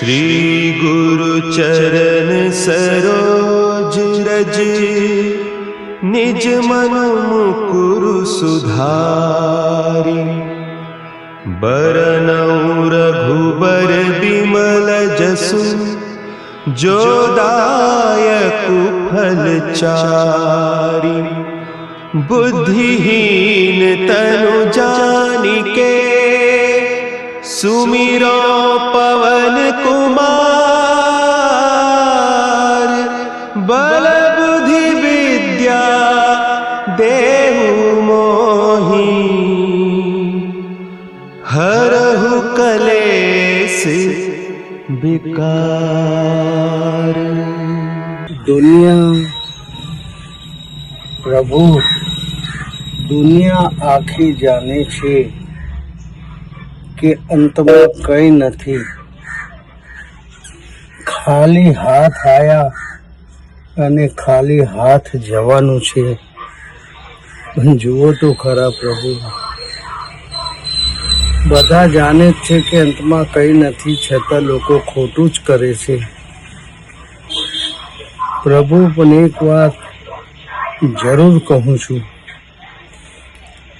श्री गुरु चरण सरोज रज, निज मन मुकुरु सुधारि। बरनउँ रघुबर बिमल जसु, जो दायकु फल चारि। बुद्धिहीन तनु जानिके, सुमिरो पवन कुमार। बल बुद्धि विद्या देहु मोहि, हरहु कलेस विकार। दुनिया प्रभु दुनिया आखी जाने छे કે અંતમાં કઈ નથી. ખાલી હાથ આયા અને ખાલી હાથ જવાનું છે. જુઓ તો ખરા પ્રભુ, બધા જાણે જ છે કે અંતમાં કઈ નથી, છતાં લોકો ખોટું જ કરે છે. પ્રભુ પણ એક વાત જરૂર કહું છું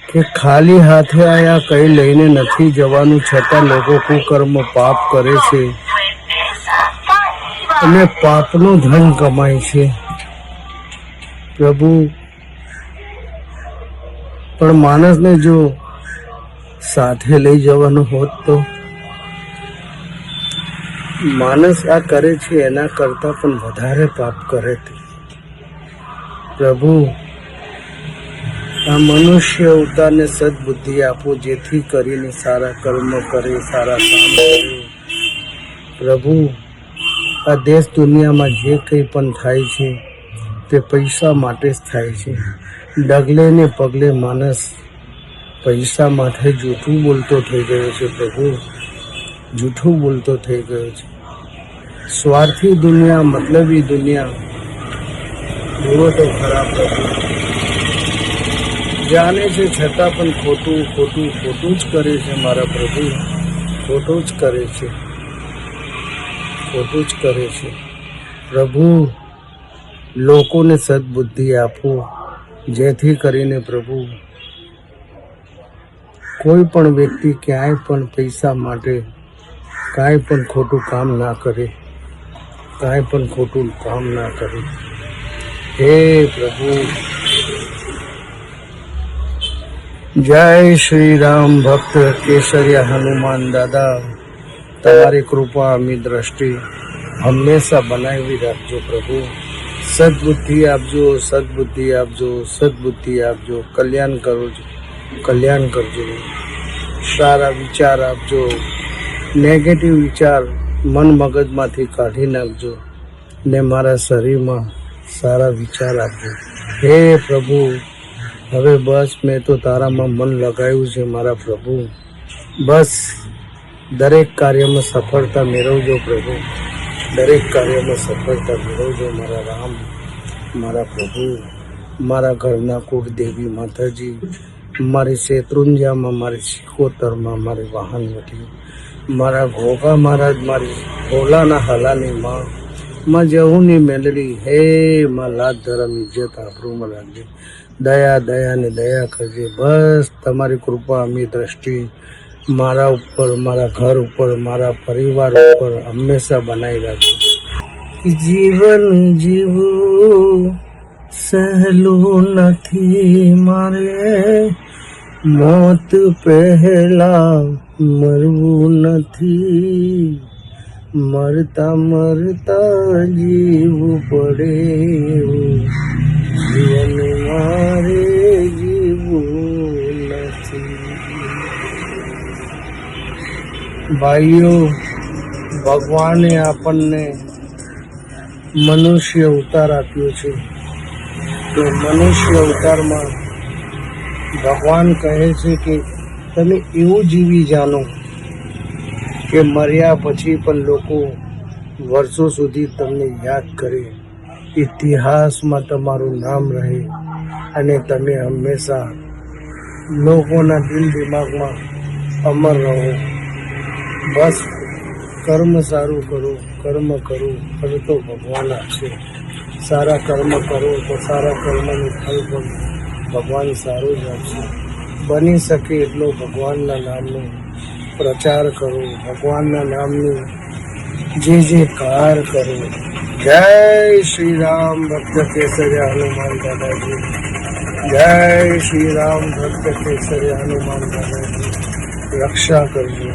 કે ખાલી હાથે આયા કઈ લઈને નથી જવાનું, છતાં લોકો કુકર્મ પાપ કરે છે અને પાપનું ધન કમાય છે. પ્રભુ પણ માણસને જો સાથે લઈ જવાનું હોત તો માણસ આ કરે છે એના કરતા પણ વધારે પાપ કરે છે. પ્રભુ આ મનુષ્ય અવતારને સદબુદ્ધિ આપો, જેથી કરીને સારા કર્મ કરે, સારા કામ કરે. પ્રભુ આ દેશ દુનિયામાં જે કંઈ પણ થાય છે તે પૈસા માટે જ થાય છે. ડગલે ને પગલે માણસ પૈસા માટે જૂઠું બોલતો થઈ ગયો છે. પ્રભુ જૂઠું બોલતો થઈ ગયો છે. સ્વાર્થી દુનિયા, મતલબી દુનિયા. જુઓ તો ખરા પ્રભુ, જાણે છે છતાં પણ ખોટું ખોટું ખોટું જ કરે છે. મારા પ્રભુ ખોટું જ કરે છે, ખોટું જ કરે છે. પ્રભુ લોકોને સદબુદ્ધિ આપો, જેથી કરીને પ્રભુ કોઈ પણ વ્યક્તિ ક્યાંય પણ પૈસા માટે કાંઈ પણ ખોટું કામ ના કરે, કાંઈ પણ ખોટું કામ ના કરે. હે પ્રભુ, જય શ્રી રામ ભક્ત કેસરિયા હનુમાન દાદા, તમારી કૃપા અમી દ્રષ્ટિ હંમેશા બનાવી રાખજો. પ્રભુ સદબુદ્ધિ આપજો, સદબુદ્ધિ આપજો, સદબુદ્ધિ આપજો. કલ્યાણ કરજો, કલ્યાણ કરજો. સારા વિચાર આપજો, નેગેટિવ વિચાર મન મગજમાંથી કાઢી નાખજો ને મારા શરીરમાં સારા વિચાર આપજો. હે પ્રભુ, હવે બસ મેં તો તારામાં મન લગાવ્યું છે મારા પ્રભુ. બસ દરેક કાર્યમાં સફળતા મેળવજો પ્રભુ, દરેક કાર્યમાં સફળતા મેળવજો મારા રામ, મારા પ્રભુ. મારા ઘરના કુળદેવી માતાજી, મારી શેત્રુંજામાં, મારી શિકોતરમાં, મારી વાહનવટી, મારા ઘોઘા મહારાજ, મારી ભોલાના હલાની માં જહુની મેલડી. હે માં લાજ ધરમ ઇજ્જત આબરૂમાં રાખજે. દયા દયા ને દયા કરજે. બસ તમારી કૃપા અમી દ્રષ્ટિ મારા ઉપર, મારા ઘર ઉપર, મારા પરિવાર ઉપર હંમેશા બનાવી રાખજો. જીવન જીવવું સહેલું નથી મારે, મોત પહેલા મરવું નથી, મરતા મરતા જીવવું પડે, જીવન મારે જીવવું નથી. ભાઈઓ, ભગવાને આપણને મનુષ્ય અવતાર આપ્યો છે. તો મનુષ્ય અવતારમાં ભગવાન કહે છે કે તમે એવું જીવી જાણો કે મર્યા પછી પણ લોકો વર્ષો સુધી તમને યાદ કરે, ઇતિહાસમાં તમારું નામ રહે અને તમે હંમેશા લોકોના દિલ દિમાગમાં અમર રહો. બસ કર્મ સારું કરો, કર્મ કરું ફળ તો ભગવાન આપશે. સારા કર્મ કરો તો સારા કર્મનું ફળ પણ ભગવાન સારું જ આપશે. બની શકે એટલો ભગવાનના નામનો પ્રચાર કરો, ભગવાનના નામનું જે કાર કરો. જય શ્રી રામ ભક્ત કેસરિયા હનુમાન દાદાજી. જય શ્રી રામ ભક્ત કેસરિયા હનુમાન દાદાજી. રક્ષા કરજો.